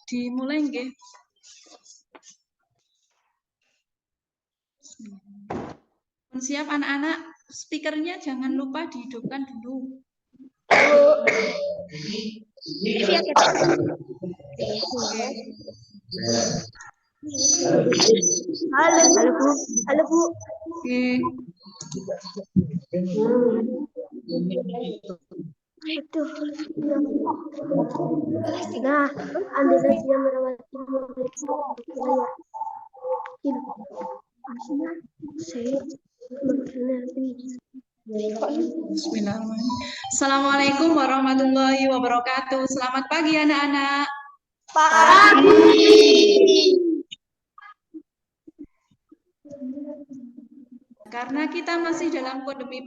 Dimulai nggih. Siap anak-anak, speakernya jangan lupa dihidupkan dulu. Halo Bu. Halo Bu. Oke. Itu. Nah, ambil nasi yang merawat Bismillahirrahmanirrahim. Assalamualaikum warahmatullahi wabarakatuh. Selamat pagi anak-anak. Karena kita masih dalam pandemi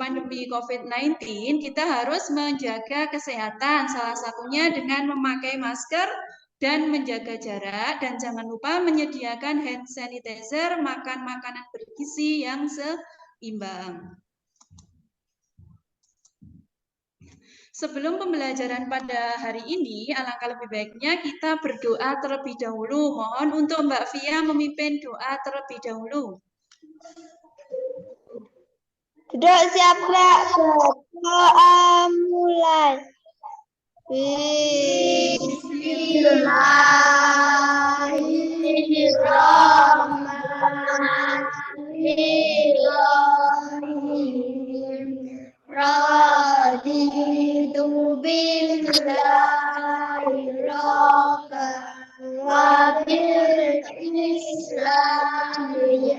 COVID-19, kita harus menjaga kesehatan. Salah satunya dengan memakai masker dan menjaga jarak. Dan jangan lupa menyediakan hand sanitizer, makan makanan bergizi yang seimbang. Sebelum pembelajaran pada hari ini, alangkah lebih baiknya kita berdoa terlebih dahulu. Mohon untuk Mbak Fia memimpin doa terlebih dahulu. Sudah siap Kak? Doa mulai. Bismillahirrahmanirrahim. Raditu billahi rabban wa bil islami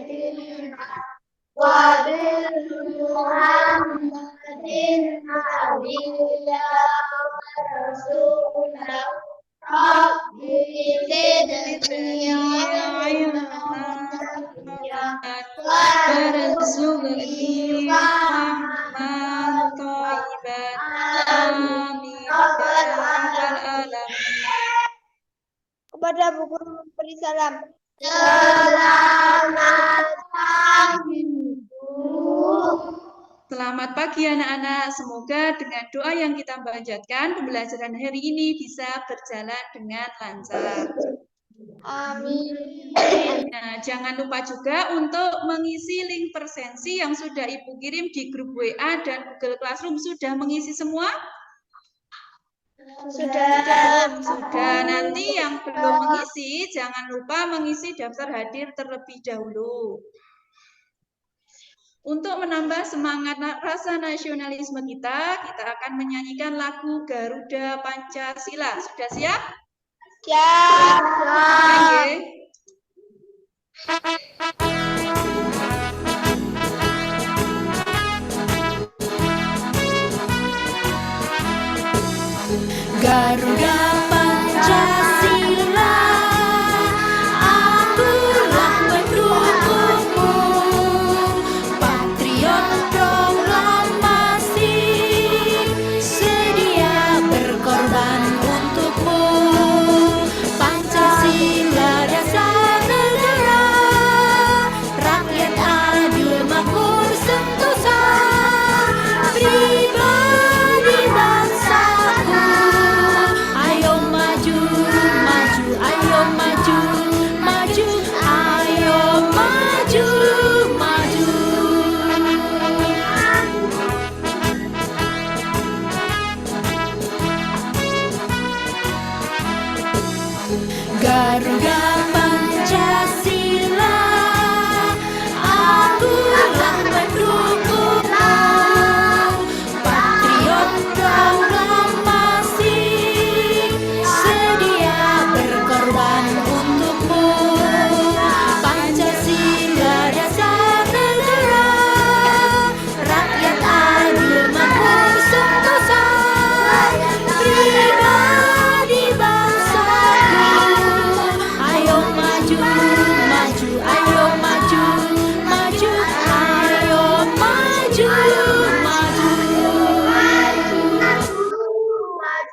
wa bil muhammadin nabiyya wa rasulah rabbi zidni ilman warzuqni fahman thayyiban. Amin ya rabbal alamin. Kepada Bu Guru beri salam. Selamat pagi, Bu. Selamat pagi anak-anak. Semoga dengan doa yang kita panjatkan, pembelajaran hari ini bisa berjalan dengan lancar. Amin. Nah, jangan lupa juga untuk mengisi link presensi yang sudah Ibu kirim di grup WA dan Google Classroom. Sudah mengisi semua? Sudah. Nanti yang belum mengisi, jangan lupa mengisi daftar hadir terlebih dahulu. Untuk menambah semangat rasa nasionalisme kita akan menyanyikan lagu Garuda Pancasila. Sudah siap? Siap. Oke. Garuda Pancasila, akulah pendukungmu, patriot proklamasi, sedia berkorban untukmu. Pancasila dasar negara, rakyat adil makmur sentosa, pribadi bangsaku. Ayo maju, maju, ayo maju, maju, ayo maju, maju. Garuda Pancasila, akulah pendukungmu, patriot proklamasi, sedia berkorban untukmu. Pancasila dasar negara, rakyat adil makmur sentosa, pribadi bangsaku. Ayo maju, maju, ayo maju, maju, ayo maju, maju.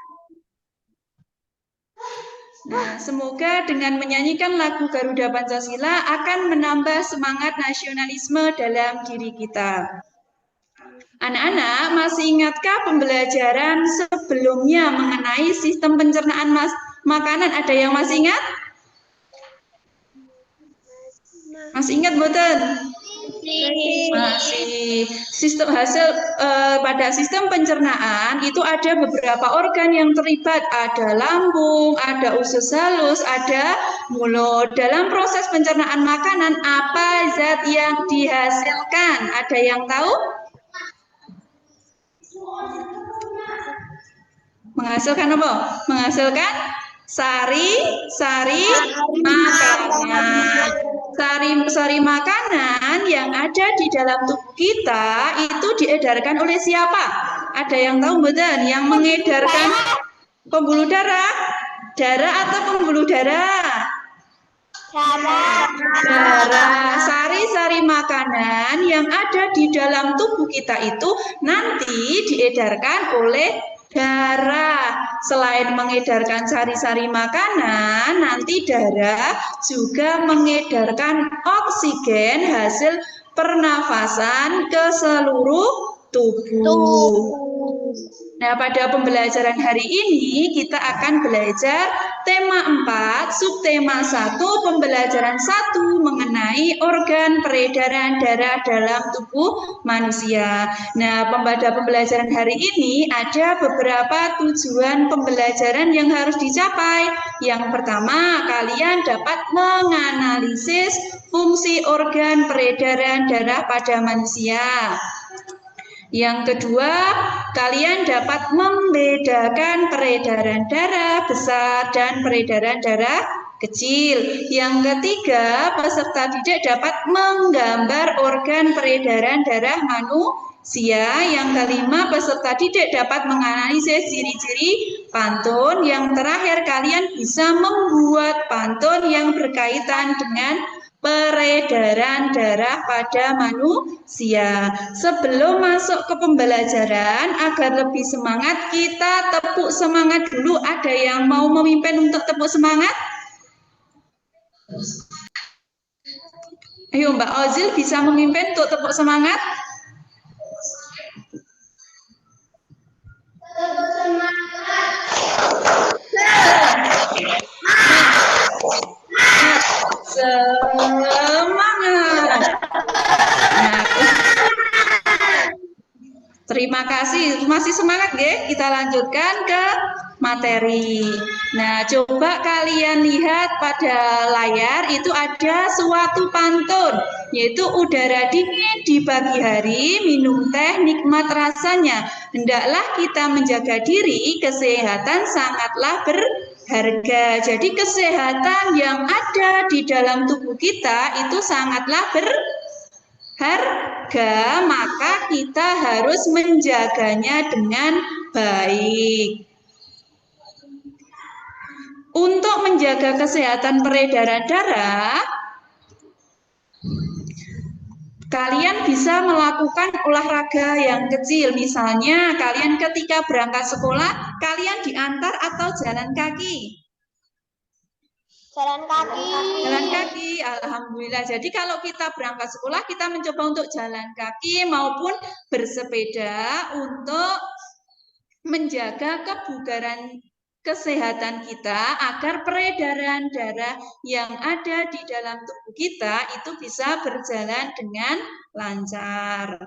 Nah, semoga dengan menyanyikan lagu Garuda Pancasila akan menambah semangat nasionalisme dalam diri kita. Anak-anak, masih ingatkah pembelajaran sebelumnya mengenai sistem pencernaan makanan. Ada yang masih ingat? Masih ingat mboten? Masih. Sistem hasil pada sistem pencernaan itu ada beberapa organ yang terlibat. Ada lambung, ada usus halus, ada mulut. Dalam proses pencernaan makanan, apa zat yang dihasilkan? Ada yang tahu? Menghasilkan apa? Menghasilkan sari makanan. Sari makanan yang ada di dalam tubuh kita itu diedarkan oleh siapa? Ada yang tahu mboten? Yang mengedarkan pembuluh darah? Darah atau pembuluh darah? Darah. Sari-sari makanan yang ada di dalam tubuh kita itu nanti diedarkan oleh darah. Selain mengedarkan sari-sari makanan, nanti darah juga mengedarkan oksigen hasil pernafasan ke seluruh tubuh. Nah, pada pembelajaran hari ini kita akan belajar tema 4, subtema 1, pembelajaran 1 mengenai organ peredaran darah dalam tubuh manusia. Nah, pada pembelajaran hari ini ada beberapa tujuan pembelajaran yang harus dicapai. Yang pertama, kalian dapat menganalisis fungsi organ peredaran darah pada manusia. Yang kedua, kalian dapat membedakan peredaran darah besar dan peredaran darah kecil. Yang ketiga, peserta didik dapat menggambar organ peredaran darah manusia. Yang kelima, peserta didik dapat menganalisis ciri-ciri pantun. Yang terakhir, kalian bisa membuat pantun yang berkaitan dengan peredaran darah pada manusia. Sebelum masuk ke pembelajaran, agar lebih semangat, kita tepuk semangat dulu. Ada yang mau memimpin untuk tepuk semangat? Ayo Mbak Ozil bisa memimpin untuk tepuk semangat? Tepuk semangat. Semangat. Nah, terima kasih. Masih semangat ya? Kita lanjutkan ke materi. Nah, coba kalian lihat pada layar itu ada suatu pantun, yaitu udara dingin di pagi hari, minum teh nikmat rasanya. Hendaklah kita menjaga diri, kesehatan sangatlah berharga. Jadi kesehatan yang ada di dalam tubuh kita itu sangatlah berharga, maka kita harus menjaganya dengan baik. Untuk menjaga kesehatan peredaran darah, kalian bisa melakukan olahraga yang kecil. Misalnya, kalian ketika berangkat sekolah, kalian diantar atau jalan kaki? Jalan kaki. Jalan kaki, alhamdulillah. Jadi kalau kita berangkat sekolah, kita mencoba untuk jalan kaki maupun bersepeda untuk menjaga kebugaran kesehatan kita agar peredaran darah yang ada di dalam tubuh kita itu bisa berjalan dengan lancar.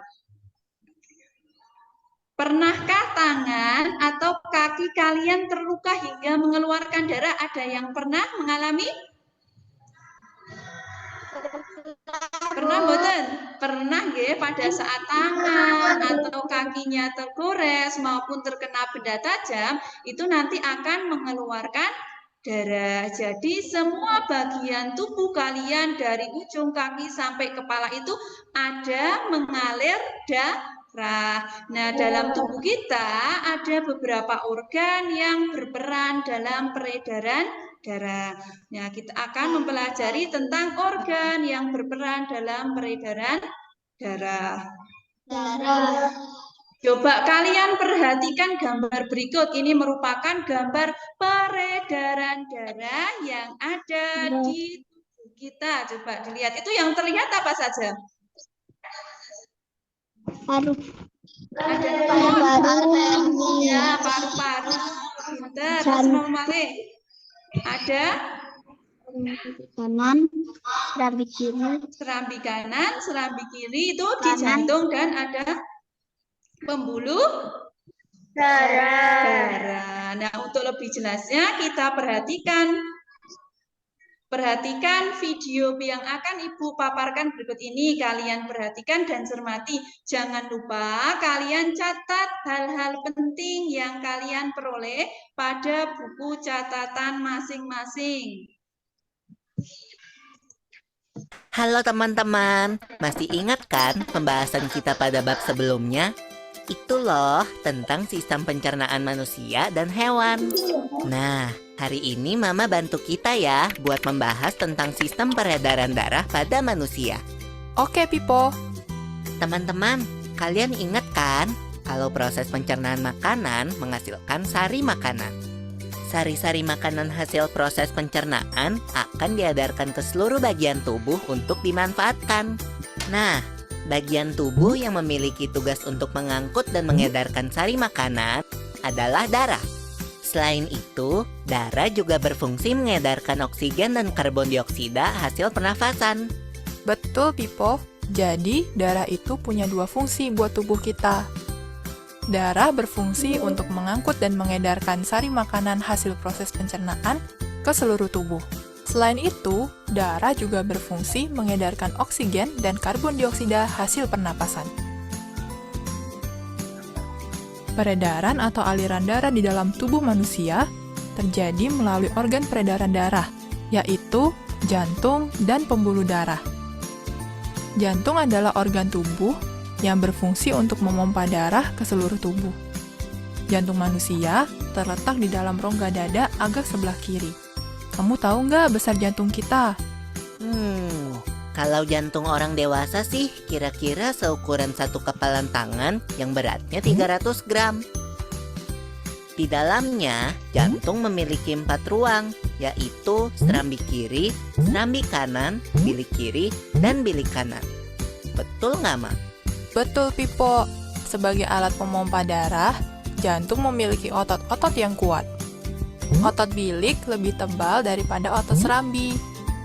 Pernahkah tangan atau kaki kalian terluka hingga mengeluarkan darah? Ada yang pernah mengalami? Pernah mboten? Pernah nggih pada saat tangan atau kakinya tergores maupun terkena benda tajam itu nanti akan mengeluarkan darah. Jadi semua bagian tubuh kalian dari ujung kaki sampai kepala itu ada mengalir darah. Nah, dalam tubuh kita ada beberapa organ yang berperan dalam peredaran darah. Nah, kita akan mempelajari tentang organ yang berperan dalam peredaran darah. Coba kalian perhatikan gambar berikut. Ini merupakan gambar peredaran darah yang ada di tubuh kita. Coba dilihat. Itu yang terlihat apa saja? Paru. Ada Paru-paru. ya, paru-paru. Pinter. Terus mau malih. Ada kanan, serambi kiri, serambi kanan, serambi kiri itu di Kanan. jantung dan ada pembuluh darah. darah. Nah, untuk lebih jelasnya kita perhatikan video yang akan Ibu paparkan berikut ini. Kalian perhatikan dan cermati. Jangan lupa kalian catat hal-hal penting yang kalian peroleh pada buku catatan masing-masing. Halo teman-teman, masih ingat kan pembahasan kita pada bab sebelumnya? Itu loh tentang sistem pencernaan manusia dan hewan. Nah, hari ini Mama bantu kita ya buat membahas tentang sistem peredaran darah pada manusia. Oke, Pipo. Teman-teman, kalian ingat kan kalau proses pencernaan makanan menghasilkan sari makanan? Sari-sari makanan hasil proses pencernaan akan diedarkan ke seluruh bagian tubuh untuk dimanfaatkan. Nah, bagian tubuh yang memiliki tugas untuk mengangkut dan mengedarkan sari makanan adalah darah. Selain itu, darah juga berfungsi mengedarkan oksigen dan karbon dioksida hasil pernafasan. Betul, Pipo. Jadi, darah itu punya dua fungsi buat tubuh kita. Darah berfungsi untuk mengangkut dan mengedarkan sari makanan hasil proses pencernaan ke seluruh tubuh. Selain itu, darah juga berfungsi mengedarkan oksigen dan karbon dioksida hasil pernapasan. Peredaran atau aliran darah di dalam tubuh manusia terjadi melalui organ peredaran darah, yaitu jantung dan pembuluh darah. Jantung adalah organ tubuh yang berfungsi untuk memompa darah ke seluruh tubuh. Jantung manusia terletak di dalam rongga dada agak sebelah kiri. Kamu tahu nggak besar jantung kita? Kalau jantung orang dewasa sih kira-kira seukuran satu kepalan tangan yang beratnya 300 gram. Di dalamnya, jantung memiliki 4 ruang, yaitu serambi kiri, serambi kanan, bilik kiri, dan bilik kanan. Betul nggak, Ma? Betul, Pipo. Sebagai alat pemompa darah, jantung memiliki otot-otot yang kuat. Otot bilik lebih tebal daripada otot serambi,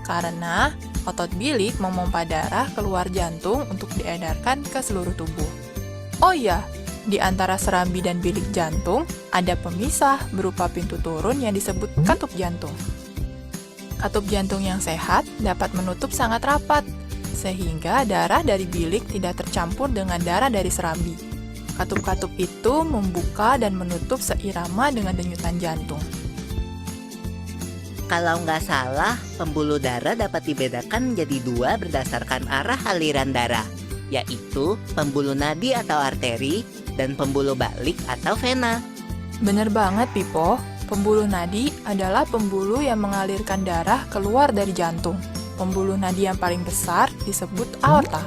karena otot bilik memompa darah keluar jantung untuk diedarkan ke seluruh tubuh. Oh iya, di antara serambi dan bilik jantung, ada pemisah berupa pintu turun yang disebut katup jantung. Katup jantung yang sehat dapat menutup sangat rapat, sehingga darah dari bilik tidak tercampur dengan darah dari serambi. Katup-katup itu membuka dan menutup seirama dengan denyutan jantung. Kalau nggak salah, pembuluh darah dapat dibedakan menjadi 2 berdasarkan arah aliran darah, yaitu pembuluh nadi atau arteri dan pembuluh balik atau vena. Bener banget, Pipo. Pembuluh nadi adalah pembuluh yang mengalirkan darah keluar dari jantung. Pembuluh nadi yang paling besar disebut aorta.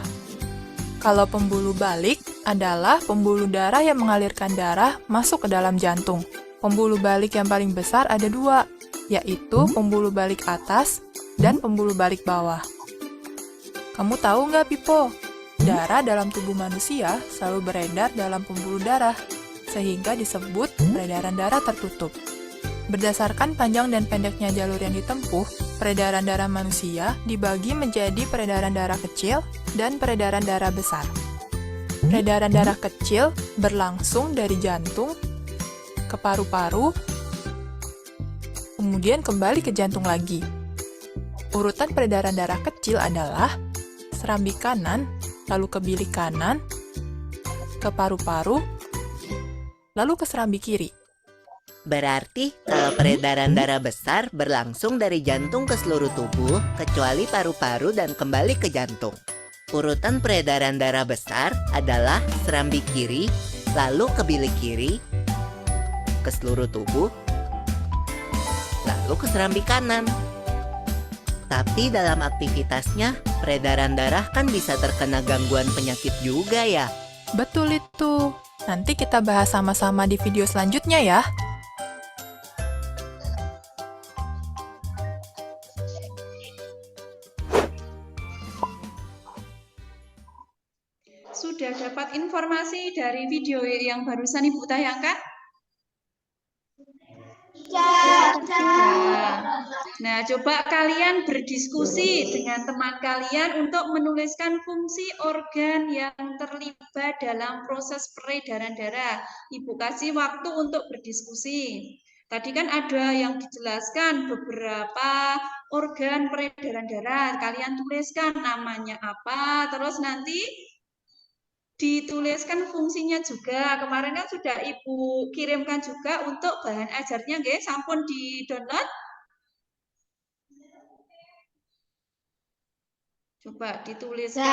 Kalau pembuluh balik adalah pembuluh darah yang mengalirkan darah masuk ke dalam jantung. Pembuluh balik yang paling besar ada 2, yaitu pembuluh balik atas dan pembuluh balik bawah. Kamu tahu nggak, Pipo? Darah dalam tubuh manusia selalu beredar dalam pembuluh darah, sehingga disebut peredaran darah tertutup. Berdasarkan panjang dan pendeknya jalur yang ditempuh, peredaran darah manusia dibagi menjadi peredaran darah kecil dan peredaran darah besar. Peredaran darah kecil berlangsung dari jantung ke paru-paru, kemudian kembali ke jantung lagi. Urutan peredaran darah kecil adalah serambi kanan, lalu ke bilik kanan, ke paru-paru, lalu ke serambi kiri. Berarti kalau peredaran darah besar berlangsung dari jantung ke seluruh tubuh, kecuali paru-paru dan kembali ke jantung. Urutan peredaran darah besar adalah serambi kiri, lalu ke bilik kiri, ke seluruh tubuh, lalu ke serambi kanan. Tapi dalam aktivitasnya, peredaran darah kan bisa terkena gangguan penyakit juga ya. Betul itu. Nanti kita bahas sama-sama di video selanjutnya ya. Sudah dapat informasi dari video yang barusan Ibu tayangkan? Sudah. Sudah. Nah, coba kalian berdiskusi dengan teman kalian untuk menuliskan fungsi organ yang terlibat dalam proses peredaran darah. Ibu kasih waktu untuk berdiskusi. Tadi kan ada yang dijelaskan beberapa organ peredaran darah. Kalian tuliskan namanya apa, terus nanti dituliskan fungsinya juga. Kemarin kan sudah Ibu kirimkan juga untuk bahan ajarnya, nggih, sampun di-download. Coba dituliskan.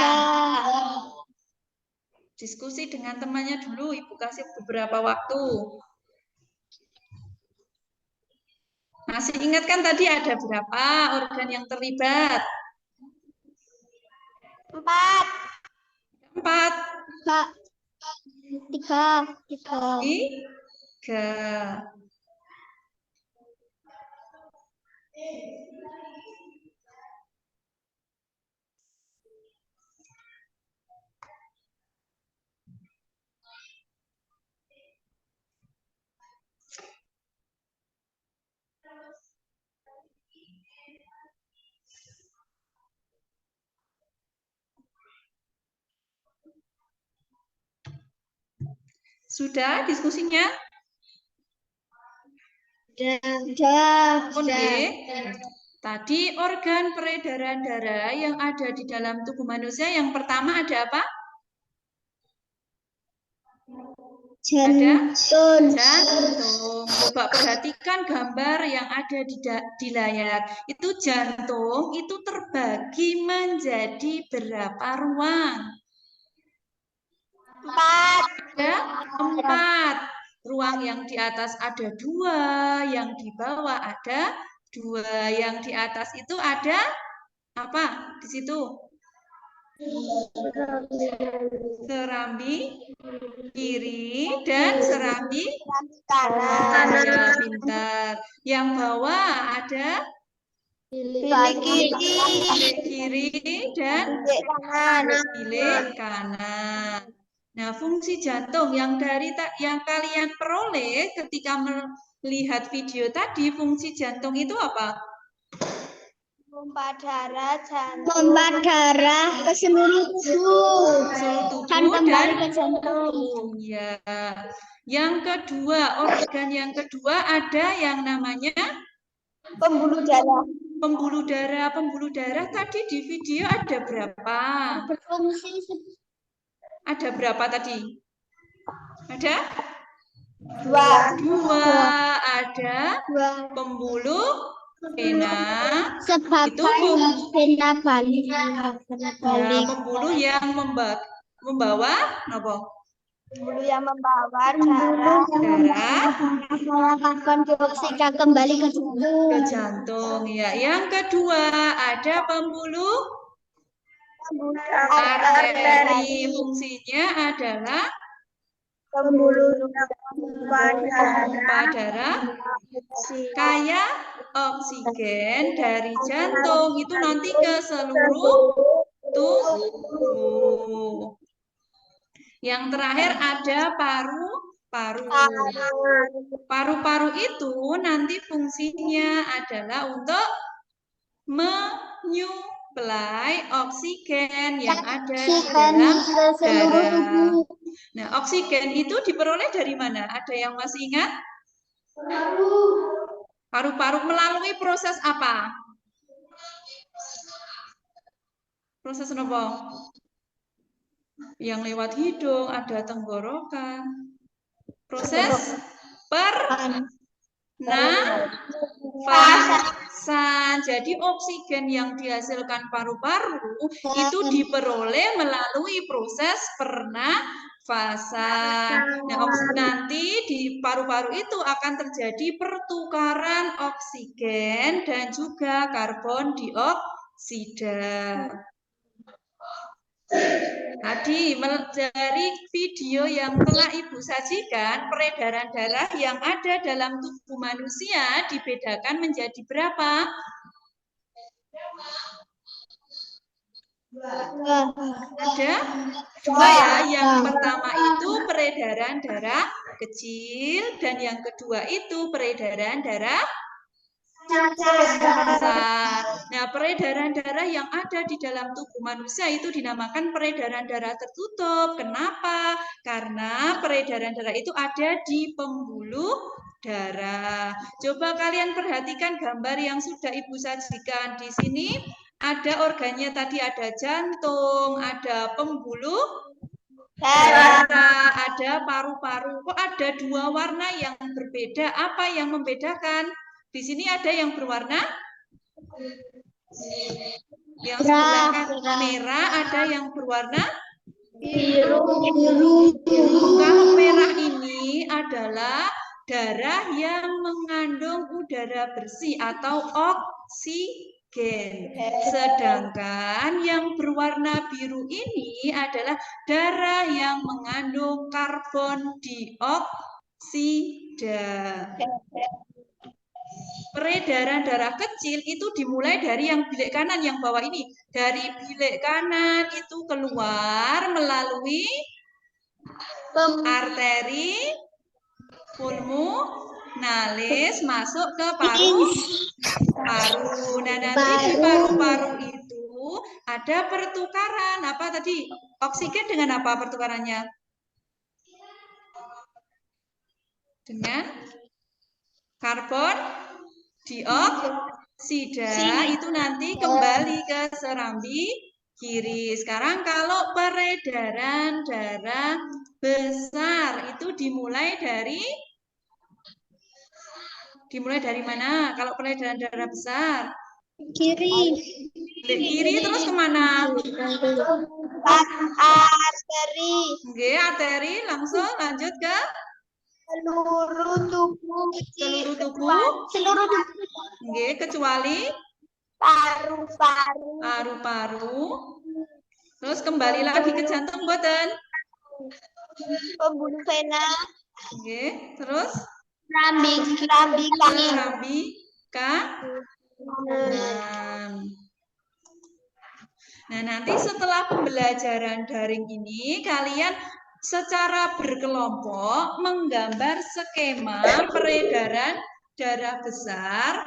Diskusi dengan temannya dulu, Ibu kasih beberapa waktu. Masih ingat kan tadi ada berapa organ yang terlibat? 4. 4. 3. 3. Sudah diskusinya? Sudah. Tadi organ peredaran darah yang ada di dalam tubuh manusia yang pertama ada apa? Jantung. Jantung. Coba perhatikan gambar yang ada di layar. Itu jantung itu terbagi menjadi berapa ruang? 4. Ada 4. Ruang yang di atas ada 2, yang di bawah ada 2, yang di atas itu ada apa di situ? Serambi kiri dan serambi kanan. Ya, pintar. Yang bawah ada bilik kiri dan bilik kanan. Nah, fungsi jantung yang kalian peroleh ketika melihat video tadi, fungsi jantung itu apa? Memompa darah ke seluruh tubuh. Dan ke jantung. Ya. Yang kedua, organ yang kedua ada yang namanya pembuluh darah. Pembuluh darah tadi di video ada berapa? Ada berapa tadi? Ada? 2. Ada pembuluh vena. Itu vena balik. Ya, pembuluh yang membawa apa? Pembuluh yang membawa darah karbon dioksida kembali ke jantung. Ya, yang kedua ada pembuluh arteri. Fungsinya adalah pembuluh pompa darah kaya oksigen dari jantung itu nanti ke seluruh tubuh. Yang terakhir ada paru-paru. Paru-paru itu nanti fungsinya adalah untuk menyuplai oksigen yang ada di dalam darah. Nah, oksigen itu diperoleh dari mana? Ada yang masih ingat? Paru-paru melalui proses apa? Proses apa? Yang lewat hidung, ada tenggorokan. Proses pernafasan. Jadi oksigen yang dihasilkan paru-paru itu diperoleh melalui proses pernafasan. Nah, nanti di paru-paru itu akan terjadi pertukaran oksigen dan juga karbon dioksida. Tadi dari video yang telah Ibu sajikan, peredaran darah yang ada dalam tubuh manusia dibedakan menjadi berapa? Ada 2 ya. Yang pertama itu peredaran darah kecil dan yang kedua itu peredaran darah peredaran darah yang ada di dalam tubuh manusia itu dinamakan peredaran darah tertutup. Kenapa? Karena peredaran darah itu ada di pembuluh darah. Coba kalian perhatikan gambar yang sudah Ibu sajikan. Di sini ada organnya tadi, ada jantung, ada pembuluh darah, ada paru-paru. Kok ada dua warna yang berbeda? Apa yang membedakan? Di sini ada yang berwarna yang sebelah kanan merah, ada yang berwarna biru. Kalau merah ini adalah darah yang mengandung udara bersih atau oksigen. Sedangkan yang berwarna biru ini adalah darah yang mengandung karbon dioksida. Peredaran darah kecil itu dimulai dari yang bilik kanan, yang bawah ini. Dari bilik kanan itu keluar melalui arteri pulmonalis masuk ke paru-paru. Nah, nanti di paru-paru itu ada pertukaran. Apa tadi? Oksigen dengan apa pertukarannya? Dengan karbon dioksida. Itu nanti kembali ke serambi kiri. Sekarang kalau peredaran darah besar itu dimulai dari mana? Kalau peredaran darah besar Kiri. kiri terus kemana? Arteri. Oke, arteri langsung lanjut ke Seluruh tubuh. seluruh tubuh. Oke, kecuali paru-paru. Terus kembali lagi ke jantung, boten? Pembuluh vena. Oke, terus Kerambi kanan. Nah, nanti setelah pembelajaran daring ini, kalian secara berkelompok menggambar skema peredaran darah besar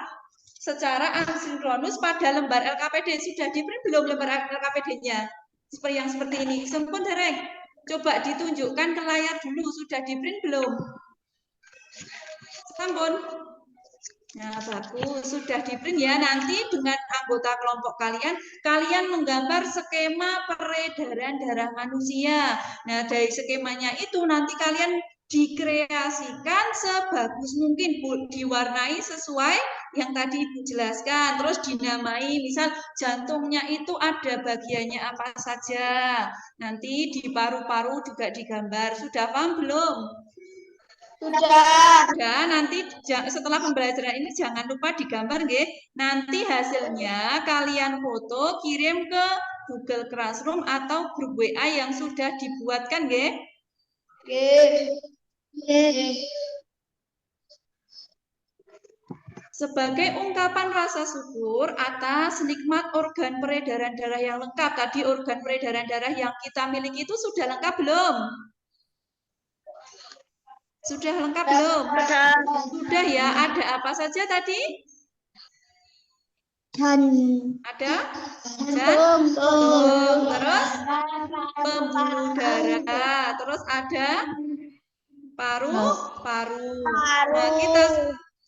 secara asinkronus pada lembar LKPD. Sudah di-print belum lembar LKPD-nya? Seperti yang seperti ini. Sempun dereng. Coba ditunjukkan ke layar dulu. Sudah di-print belum? Sampun. Nah, bagus. Sudah di-print ya. Nanti dengan anggota kelompok kalian menggambar skema peredaran darah manusia. Nah, dari skemanya itu nanti kalian dikreasikan sebagus mungkin, diwarnai sesuai yang tadi Ibu jelaskan. Terus dinamai, misal jantungnya itu ada bagiannya apa saja. Nanti di paru-paru juga digambar. Sudah paham belum? Sudah. Nanti setelah pembelajaran ini jangan lupa digambar, nggih. Nanti hasilnya kalian foto, kirim ke Google Classroom atau grup WA yang sudah dibuatkan, nggih. Sebagai ungkapan rasa syukur atas nikmat organ peredaran darah yang lengkap. Tadi organ peredaran darah yang kita miliki itu sudah lengkap belum? Sudah lengkap belum? Sudah ya. Ada apa saja tadi? Ada jantung, terus pembuluh darah, terus ada paru-paru. Nah, kita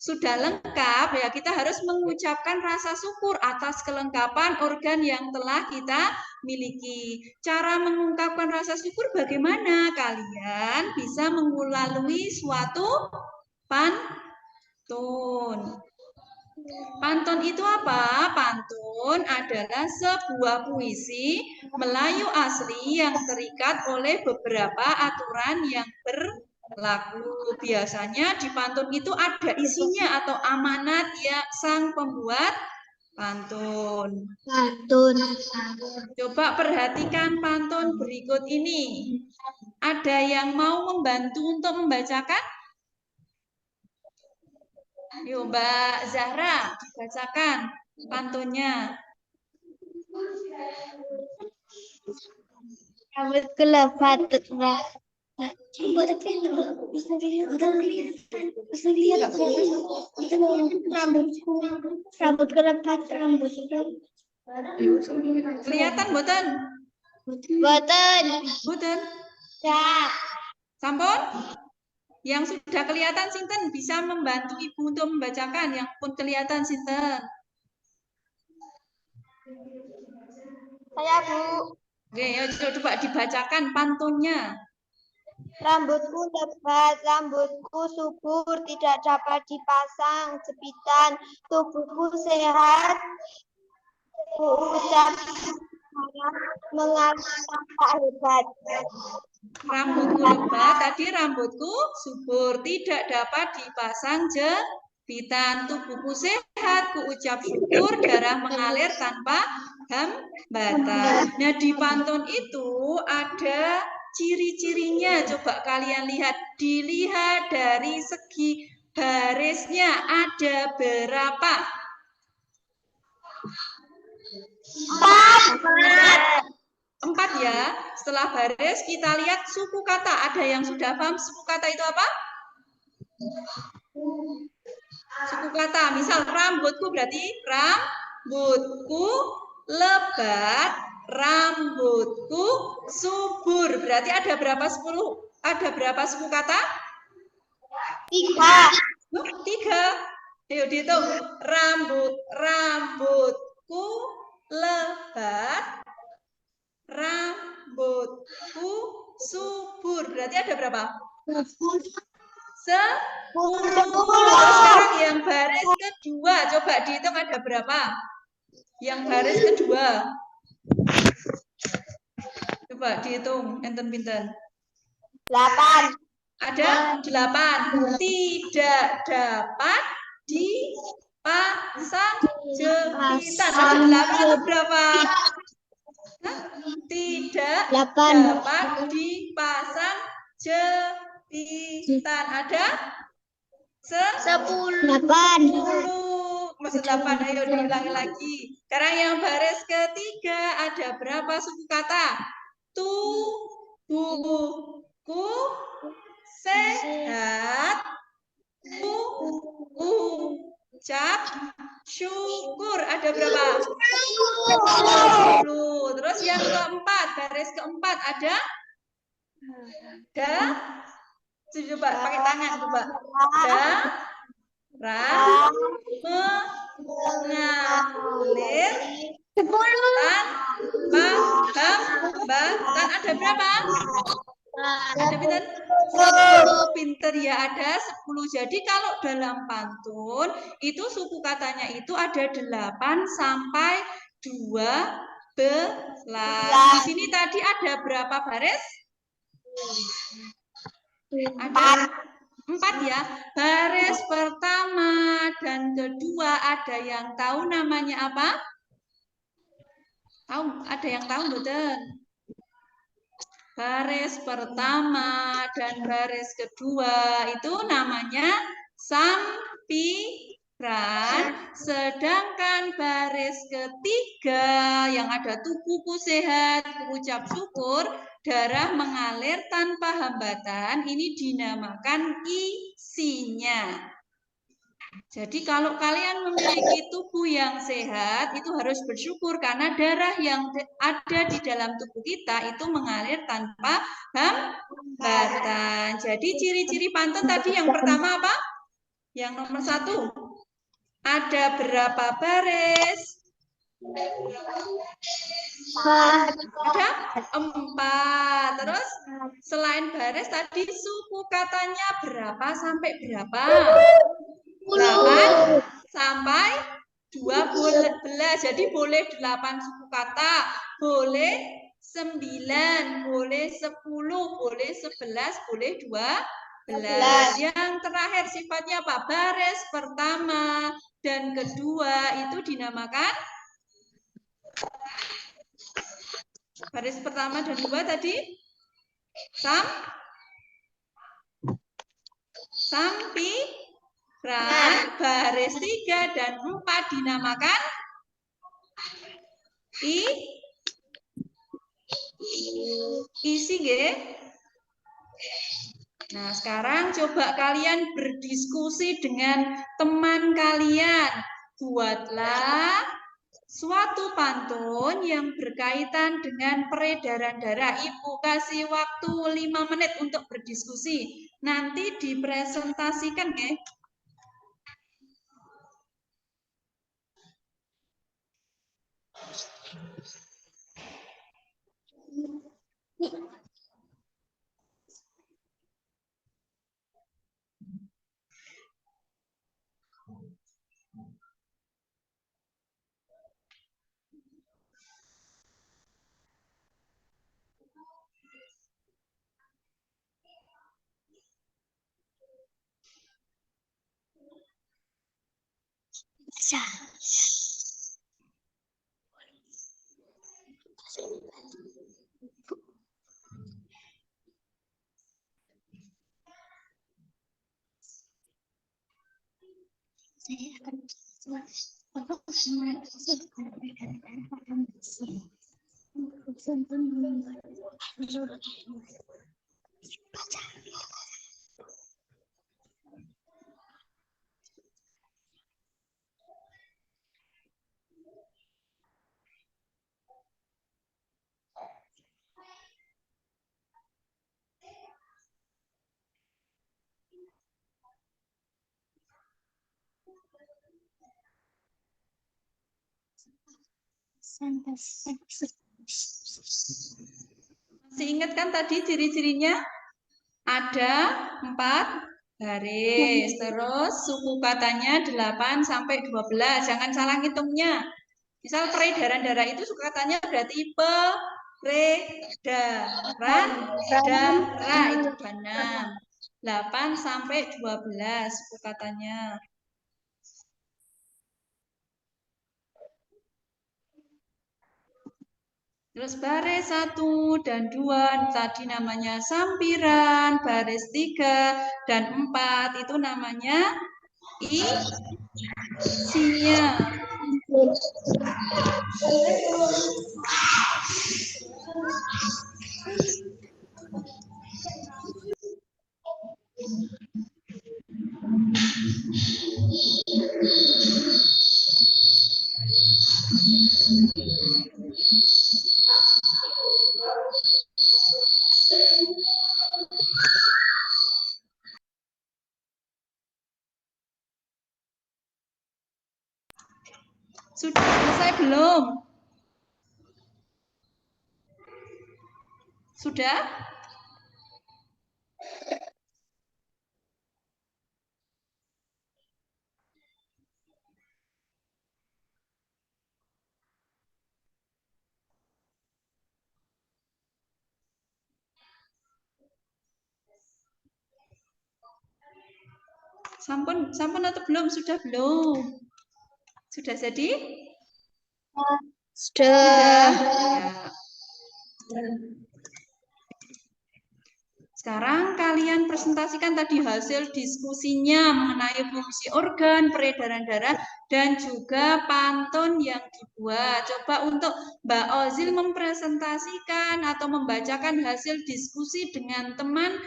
sudah lengkap ya, kita harus mengucapkan rasa syukur atas kelengkapan organ yang telah kita miliki. Cara mengungkapkan rasa syukur bagaimana? Kalian bisa melalui suatu pantun. Pantun itu apa? Pantun adalah sebuah puisi Melayu asli yang terikat oleh beberapa aturan yang berlaku. Biasanya di pantun itu ada isinya atau amanat ya sang pembuat pantun. Coba perhatikan pantun berikut ini. Ada yang mau membantu untuk membacakan? Yuk, Mbak Zahra, bacakan pantunnya. Rambut gelap batuklah. Rambut kelebat, rambut itu. Kelihatan mboten? Boten. Mboten. Ya. Sampun? Yang sudah kelihatan sinten bisa membantu Ibu untuk membacakan yang pun kelihatan sinten. Saya, Bu. Oke, ya coba dibacakan pantunnya. Rambutku lebat, rambutku subur, tidak dapat dipasang jepitan. Tubuhku sehat, ucap mengalir tanpa hebat. Rambutku lebat, tadi rambutku subur, tidak dapat dipasang jepitan. Tubuhku sehat, ku ucap syukur, darah mengalir tanpa hambatan. Nah, di pantun itu ada ciri-cirinya. Coba kalian lihat, dilihat dari segi barisnya ada berapa? 4 ya. Setelah baris kita lihat suku kata. Ada yang sudah paham suku kata itu apa? Suku kata. Misal rambutku berarti rambutku lebat, rambutku subur. Berarti ada berapa 10? Ada berapa suku kata? 3. Ayo dihitung. Rambutku lebat, rambutku subur. Berarti ada berapa? 10. Terus sekarang yang baris kedua. Coba dihitung ada berapa? Yang baris kedua. Coba dihitung. Enten pinten? 8. Ada 8. Tidak dapat dipasang jepitan. Ada 8 atau berapa? Tidak 8. dapat dipasang jepitan. Ada 10. 8. 10. Maksud 8. Ayo diulangi lagi. Sekarang yang baris ketiga ada berapa suku kata? Tubuhku sehat, ku ucap syukur. Ada berapa? 10. Terus yang keempat, baris keempat ada? Coba pakai tangan coba. Darah mengalir tanpa hambatan. Ada berapa? Ada pinter? 10. Pinter ya, ada 10. Jadi kalau dalam pantun itu suku katanya itu ada 8 sampai 12. Di sini tadi ada berapa baris? Ada 4 ya. Baris pertama dan kedua ada yang tahu namanya apa? Tahu? Ada yang tahu betul? Baris pertama dan baris kedua itu namanya sampiran, sedangkan baris ketiga yang ada tubuhku sehat, ucap syukur, darah mengalir tanpa hambatan, ini dinamakan isinya. Jadi kalau kalian memiliki tubuh yang sehat, itu harus bersyukur karena darah yang ada di dalam tubuh kita itu mengalir tanpa hambatan. Jadi ciri-ciri pantun tadi yang pertama apa? Yang nomor 1. Ada berapa baris? Ada 4. Terus selain baris tadi suku katanya berapa sampai berapa? 8 sampai 12. Jadi boleh 8 suku kata, boleh 9, boleh 10, boleh 11, boleh 12. Yang terakhir sifatnya apa? Baris pertama dan kedua itu dinamakan baris pertama dan kedua tadi sampiran, baris 3 dan 4 dinamakan isi nggih. Nah, sekarang coba kalian berdiskusi dengan teman kalian. Buatlah suatu pantun yang berkaitan dengan peredaran darah. Ibu kasih waktu 5 menit untuk berdiskusi. Nanti dipresentasikan ya. Masih ingat kan tadi ciri-cirinya? Ada 4 baris, terus suku katanya 8 sampai 12. Jangan salah ngitungnya. Misal peredaran darah itu suku katanya berarti peredaran darah itu 6. 8 sampai 12 suku katanya. Terus baris 1 dan 2 tadi namanya sampiran, baris 3 dan 4 itu namanya isinya. Sudah selesai belum? Sudah? Sampun atau belum? Sudah belum? Sudah jadi? Sudah. Ya. Sekarang kalian presentasikan tadi hasil diskusinya mengenai fungsi organ, peredaran darah, dan juga pantun yang dibuat. Coba untuk Mbak Ozil mempresentasikan atau membacakan hasil diskusi dengan teman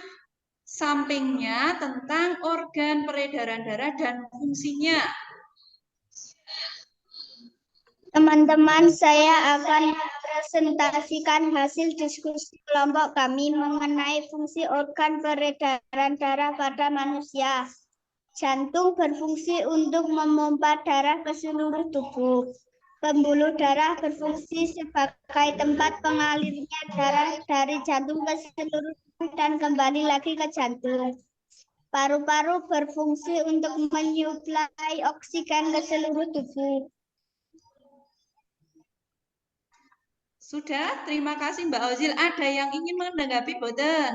sampingnya tentang organ peredaran darah dan fungsinya. Teman-teman, saya akan presentasikan hasil diskusi kelompok kami mengenai fungsi organ peredaran darah pada manusia. Jantung berfungsi untuk memompa darah ke seluruh tubuh. Pembuluh darah berfungsi sebagai tempat pengalirnya darah dari jantung ke seluruh tubuh dan kembali lagi ke jantung. Paru-paru berfungsi untuk menyuplai oksigen ke seluruh tubuh. Sudah, terima kasih Mbak Ozil. Ada yang ingin menanggapi boten?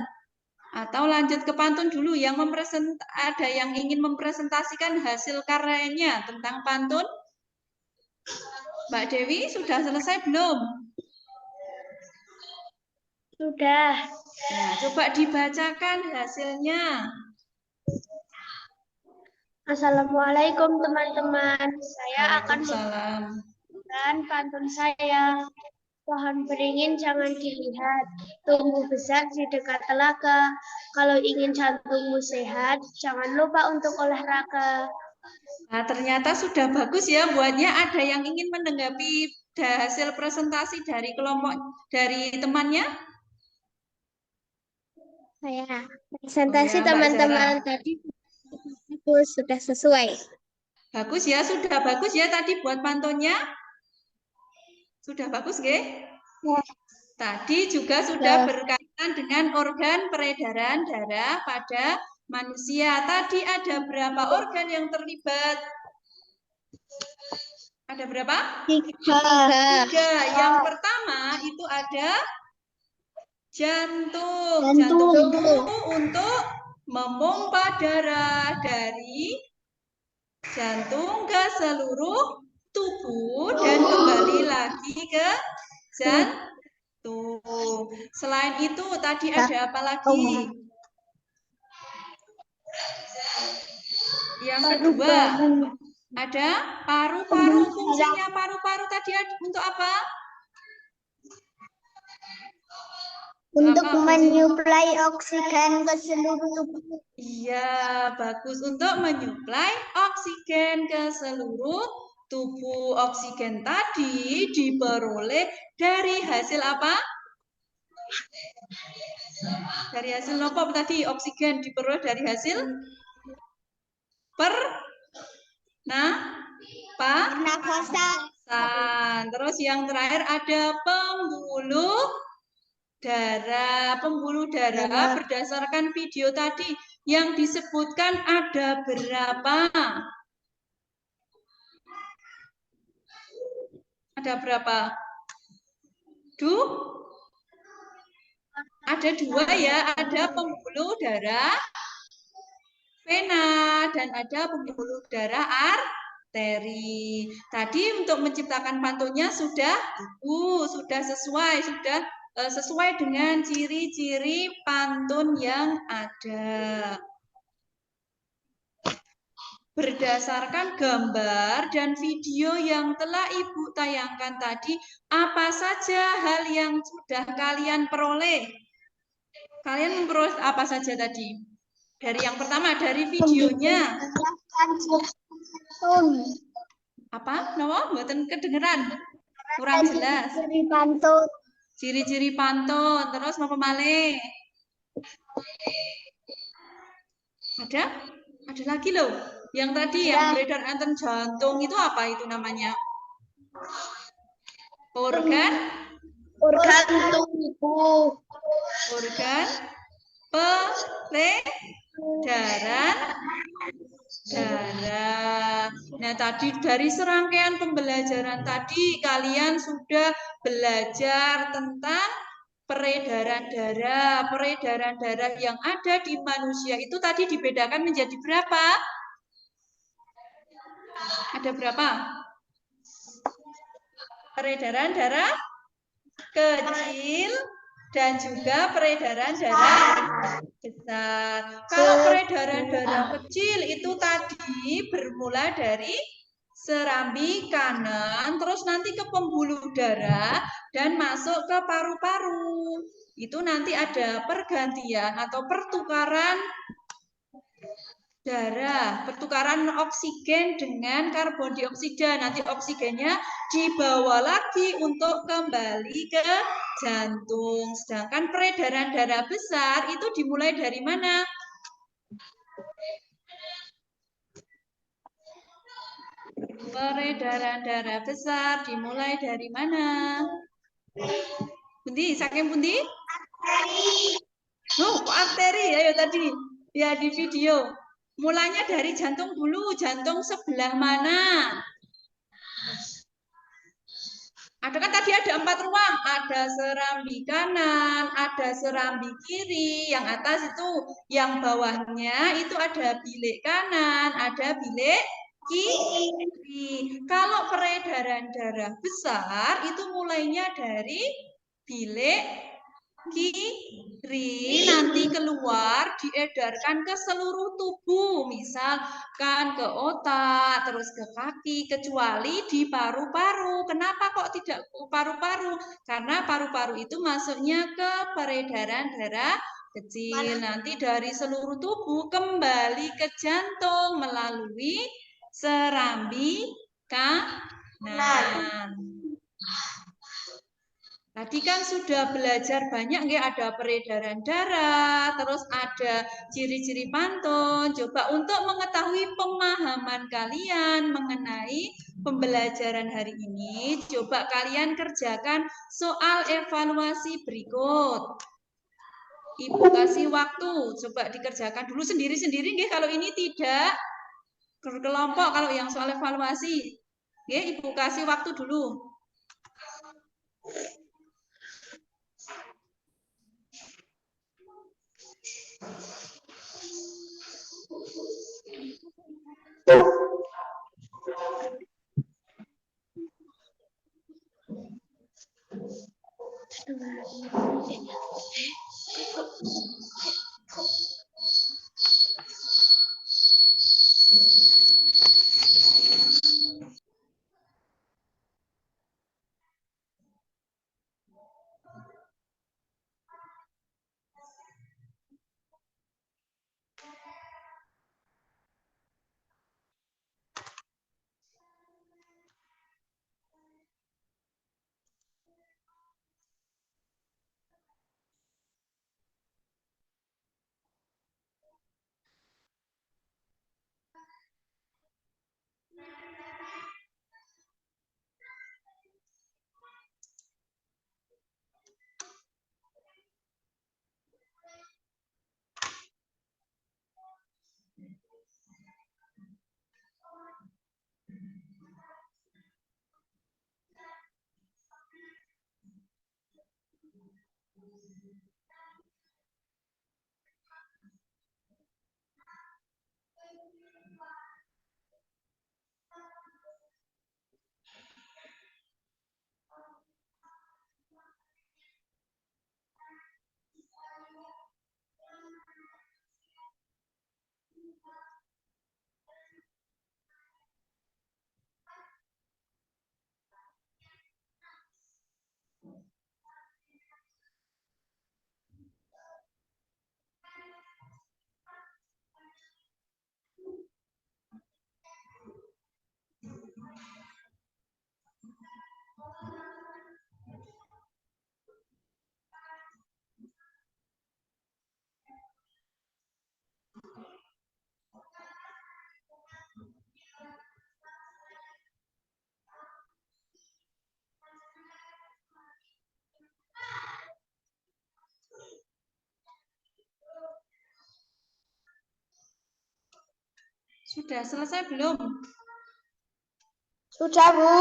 Atau lanjut ke pantun dulu, ada yang ingin mempresentasikan hasil karyanya tentang pantun? Mbak Dewi, sudah selesai belum? Sudah. Nah, coba dibacakan hasilnya. Assalamualaikum teman-teman. Saya akan Waalaikumsalam. membacakan pantun saya. Pohon beringin jangan dilihat, tumbuh besar di dekat telaga. Kalau ingin jantungmu sehat, jangan lupa untuk olahraga. Nah, ternyata sudah bagus ya buatnya. Ada yang ingin menanggapi hasil presentasi dari kelompok dari temannya? Saya presentasi Mbak teman-teman Zara. tadi sudah sesuai. Bagus ya, sudah bagus ya tadi buat pantunnya. Sudah bagus, nggih? Ya. Tadi juga sudah berkaitan dengan organ peredaran darah pada manusia. Tadi ada berapa organ yang terlibat? Ada berapa? 3. 3. Yang pertama itu ada jantung. Jantung. Jantung itu untuk memompa darah dari jantung ke seluruh tubuh dan kembali lagi ke jantung. Selain itu tadi ada apa lagi? Yang kedua ada paru-paru. Fungsinya paru-paru tadi untuk apa? Untuk menyuplai oksigen ke seluruh tubuh. Iya, bagus. Untuk menyuplai oksigen ke seluruh tubuh. Oksigen tadi diperoleh dari hasil apa? Dari hasil apa tadi? Oksigen diperoleh dari hasil pernafasan. Terus yang terakhir ada pembuluh darah. Pembuluh darah berdasarkan video tadi yang disebutkan ada berapa? Ada berapa? Ada 2 ya, ada pembuluh darah vena dan ada pembuluh darah arteri. Tadi untuk menciptakan pantunnya sudah sesuai dengan ciri-ciri pantun yang ada. Berdasarkan gambar dan video yang telah Ibu tayangkan tadi, apa saja hal yang sudah kalian peroleh? Kalian memperoleh apa saja tadi? Dari yang pertama, dari videonya. Apa? Nopo? Mboten kedengeran. Kurang jelas. Ciri-ciri pantun. Terus apa malih? Ada? Ada lagi loh. Yang tadi yang beredar anten jantung itu apa itu namanya? Organ tubuh. Organ peredaran darah. Nah, tadi dari serangkaian pembelajaran tadi kalian sudah belajar tentang peredaran darah. Peredaran darah yang ada di manusia itu tadi dibedakan menjadi berapa? Ada berapa? Peredaran darah kecil dan juga peredaran darah besar. Kalau peredaran darah kecil itu tadi bermula dari serambi kanan, terus nanti ke pembuluh darah dan masuk ke paru-paru. Itu nanti ada pergantian atau pertukaran darah, pertukaran oksigen dengan karbon dioksida. Nanti oksigennya dibawa lagi untuk kembali ke jantung. Sedangkan peredaran darah besar itu dimulai dari mana? Peredaran darah besar dimulai dari mana? Pundi, saking pundi? Arteri. Ayo tadi. Ya di video. Mulanya dari jantung dulu, jantung sebelah mana? Ada kan tadi ada 4 ruang, ada serambi kanan, ada serambi kiri, yang atas itu, yang bawahnya itu ada bilik kanan, ada bilik kiri. Kalau peredaran darah besar itu mulainya dari bilik kiri nanti keluar diedarkan ke seluruh tubuh, misalkan ke otak, terus ke kaki, kecuali di paru-paru. Kenapa kok tidak paru-paru? Karena paru-paru itu masuknya ke peredaran darah kecil. Nanti dari seluruh tubuh kembali ke jantung melalui serambi kanan. Tadi kan sudah belajar banyak, nggih, ada peredaran darah, terus ada ciri-ciri pantun. Coba untuk mengetahui pemahaman kalian mengenai pembelajaran hari ini, coba kalian kerjakan soal evaluasi berikut. Ibu kasih waktu, coba dikerjakan dulu sendiri-sendiri, nggih, kalau ini tidak kelompok, kalau yang soal evaluasi. Nggih, Ibu kasih waktu dulu. Sudah selesai belum? Sudah, Bu.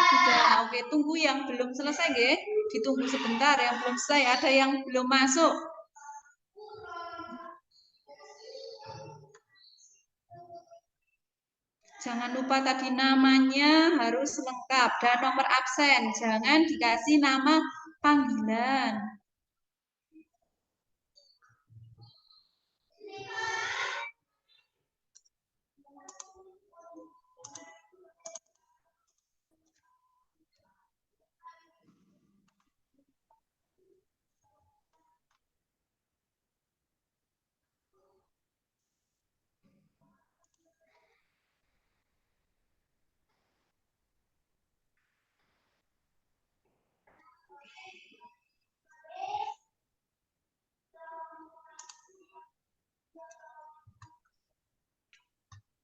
Sudah, oke. Tunggu yang belum selesai, nggih. Ditunggu sebentar, yang belum selesai. Ada yang belum masuk. Jangan lupa tadi namanya harus lengkap dan nomor absen. Jangan dikasih nama panggilan.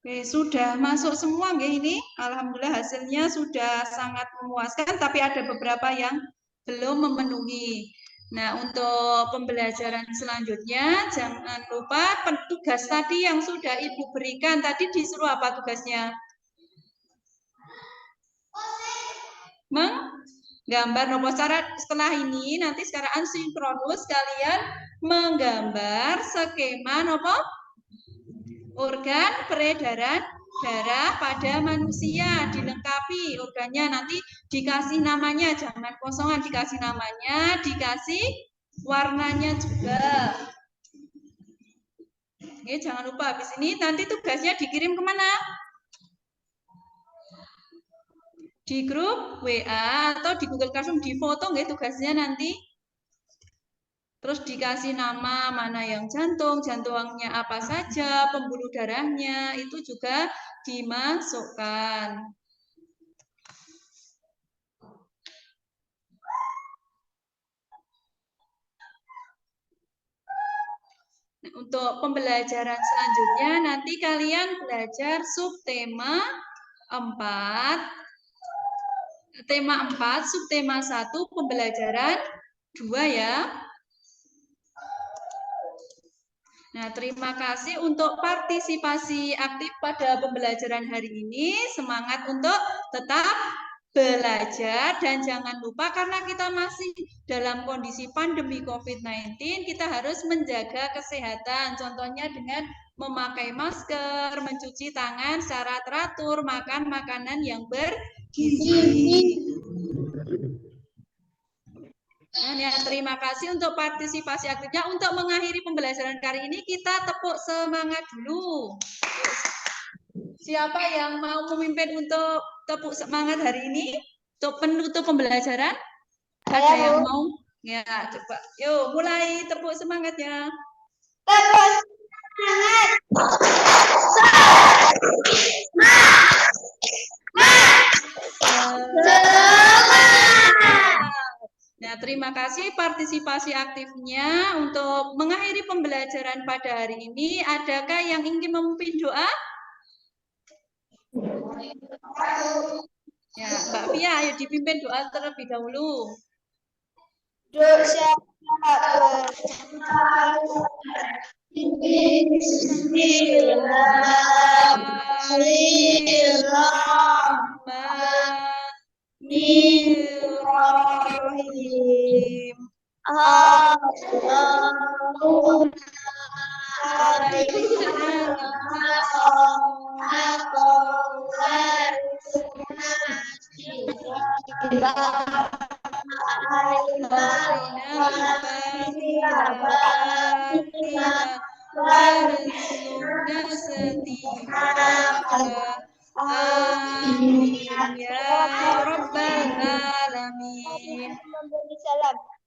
Oke, sudah masuk semua nggih ini. Alhamdulillah hasilnya sudah sangat memuaskan, tapi ada beberapa yang belum memenuhi. Nah, untuk pembelajaran selanjutnya, jangan lupa tugas tadi yang sudah Ibu berikan. Tadi disuruh apa tugasnya? Menggambar. Nopo cara setelah ini, nanti secara asinkronus kalian menggambar skema nopo? Organ peredaran darah pada manusia, dilengkapi organnya, nanti dikasih namanya, jangan kosongan, dikasih namanya, dikasih warnanya juga. Oke, jangan lupa habis ini nanti tugasnya dikirim kemana? Di grup WA atau di Google Classroom, di foto nggak tugasnya nanti. Terus dikasih nama, mana yang jantung, jantungnya apa saja, pembuluh darahnya, itu juga dimasukkan. Untuk pembelajaran selanjutnya, nanti kalian belajar subtema 4, tema 4, subtema 1, pembelajaran 2 ya. Nah, terima kasih untuk partisipasi aktif pada pembelajaran hari ini. Semangat untuk tetap belajar dan jangan lupa karena kita masih dalam kondisi pandemi COVID-19, kita harus menjaga kesehatan. Contohnya dengan memakai masker, mencuci tangan secara teratur, makan makanan yang bergizi. Nah, ya, terima kasih untuk partisipasi aktifnya. Untuk mengakhiri pembelajaran kali ini, kita tepuk semangat dulu. Siapa yang mau memimpin untuk tepuk semangat hari ini? Untuk penutup pembelajaran? Ada yang mau? Ya, coba. Yuk, mulai tepuk semangatnya. Tepuk semangat. Nah, terima kasih partisipasi aktifnya. Untuk mengakhiri pembelajaran pada hari ini, adakah yang ingin memimpin doa? Ya, Mbak Fia, ayo dipimpin doa terlebih dahulu. Dosa Bismillahirrahmanirrahim. Amin ya rabbal alamin.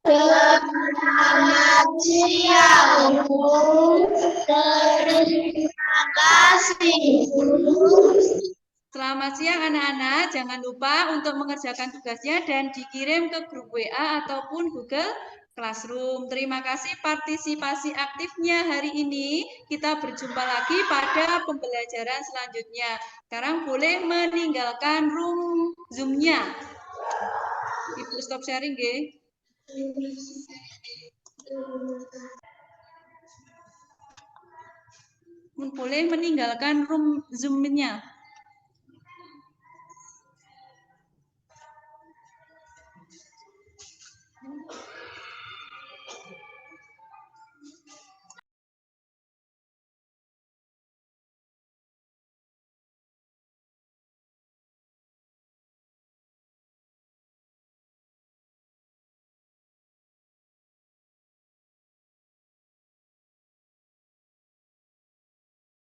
Selamat siang, Bu. Terima kasih, Bu. Selamat siang anak-anak, jangan lupa untuk mengerjakan tugasnya dan dikirim ke grup WA ataupun Google Classroom. Terima kasih partisipasi aktifnya hari ini. Kita berjumpa lagi pada pembelajaran selanjutnya. Sekarang boleh meninggalkan room Zoom-nya. Ibu stop sharing, nggih. Boleh meninggalkan room Zoom-nya.